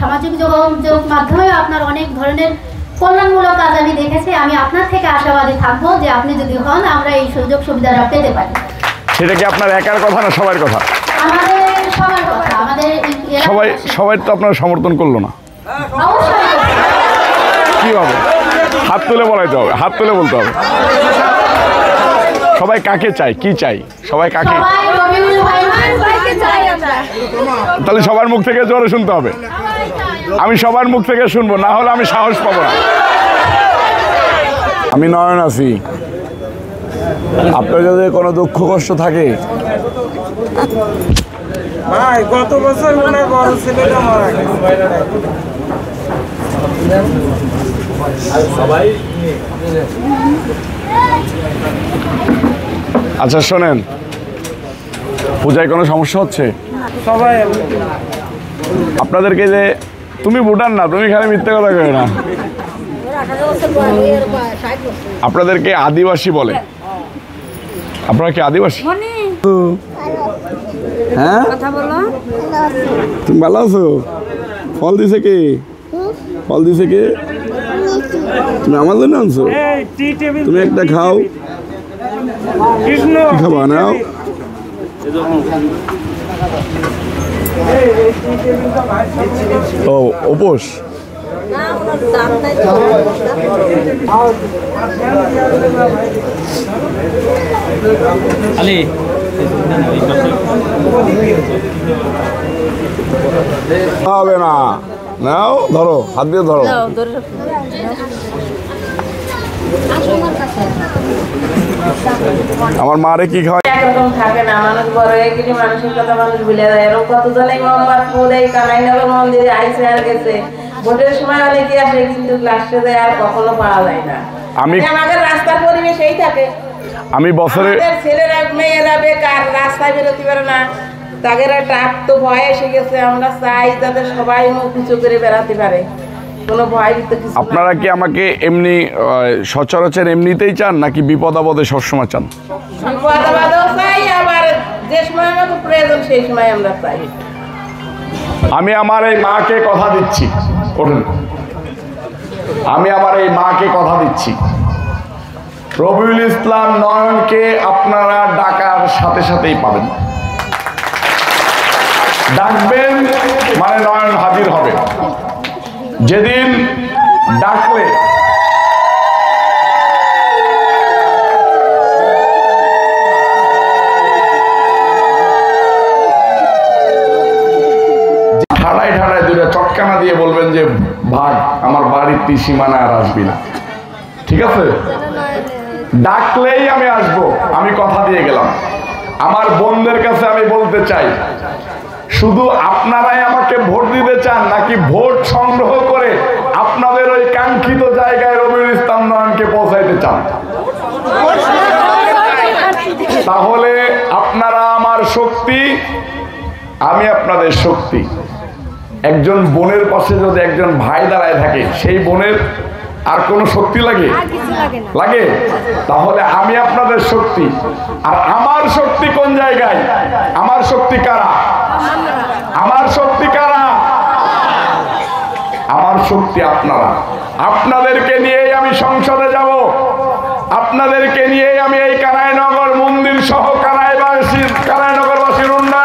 সামাজিক যোগাযোগ মাধ্যমে আপনার অনেক ধরনের কল্যাণমূলক কাজ আমি দেখেছি। আমি আপনার থেকে আশাবাদী থাকবো যে আপনি যদি হন আমরা এই সুযোগ সুবিধাটা পেতে পারি। সেটা কি আপনার একার কথা না সবার কথা? আমাদের সবার কথা। আমাদের সবাই তো আপনার সমর্থন করলো না। কি হবে? হাত তুলে বলাইতে হবে, হাত তুলে বলতে হবে। সবাই কাকে চাই, কি চাই, সবাই কাকে? তাহলে সবার মুখ থেকে জোরে শুনতে হবে। আমি সবার মুখ থেকে শুনবো, না হলে আমি সাহস পাবো না। আমি নয়ন আছি। আপনার যদি কোনো দুঃখ কষ্ট থাকে, ভাই গত বছর মনে বড় ছেলেটা মারা গেছে। আচ্ছা শোনেন, পূজায় কোনো সমস্যা হচ্ছে? সবাই আপনাদেরকে যে তুমি ভুটান না, তুমি খালি মিথ্যে কথা কই না। আপনাদেরকে আদিবাসী বলে। আপনারা কি আদিবাসী? হ্যাঁ, তুমি ভালো আছো? ফল দিছে কে? ফল দিছে কে? তুমি আমার জন্য আনছো? তুমি একটা খাও। খাবা নাও। ও উপোস। হবে না, নাও ধরো, হাত দিয়ে ধরো। আমার মারে কি খাওয়ায়? একরকম থাকে না, মানুষ বড় হয়ে গেলে মানুষের কথা মানুষ ভুলে যায়। এরকম কতজন এই মোহাম্মদপুর এই কানাইনগর মন্দিরে আইসে আর গেছে। ভোটের সময় অনেকে আসে, কিন্তু লাস্টে যায় আর কখনো পাওয়া যায় না। আমাদের রাস্তার পরিবেশ এই থাকে। আমি বছরে ছেলেরা মেয়েরা বেকার, রাস্তায় বেরোতে পারে না, তাদের টাক তো ভয় এসে গেছে। আমরা চাই যাতে সবাই মুখ উঁচু করে বেড়াতে পারে, কোনো ভয় দিতে কিছু। আপনারা কি আমাকে এমনি সচরাচর এমনিতেই চান, নাকি বিপদ আপদে সবসময় চান? বিপদ আপদেও চাই, আবার যে সময় আমাকে প্রয়োজন সেই সময় আমরা চাই। আমি আমার এই মাকে কথা দিচ্ছি, আমি আমার এই মাকে কথা দিচ্ছি, রবিউল ইসলাম নয়নকে আপনারা ডাকার সাথে সাথেই পাবেন। ডাকবেন মানে নয়ন হাজির হবে। যেদিন ডাকলে ঠাড়ায় ঠাড়ায় দুইটা চটকানা দিয়ে বলবেন যে ভাগ, আমার বাড়ির সীমানা আর আসবি না, ঠিক আছে? ডাকলেই আমি আসবো, আমি কথা দিয়ে গেলাম। আমার বোনদের কাছে আমি বলতে চাই, শুধু আপনারাই আমাকে ভোট দিতে চান, নাকি ভোট সংগ্রহ করে আপনাদের ওই কাঙ্ক্ষিত জায়গায় রবিউল ইসলাম নয়নকে পৌঁছাইতে চান? তাহলে আপনারা আমার শক্তি, আমি আপনাদের শক্তি। একজন বোনের পাশে যদি একজন ভাই দাঁড়ায় থাকে, সেই বোনের আর কোনো শক্তি লাগে? লাগে। তাহলে আমি আপনাদের শক্তি। আর আমার শক্তি কোন জায়গায়? আমার শক্তি কারা? আমার শক্তি কারা? আমার শক্তি আপনারা। আপনাদেরকে নিয়েই আমি সংসদে যাব, আপনাদেরকে নিয়েই আমি এই কানাইনগর মন্দির সহ কানাইনগরবাসীর উন্নয়ন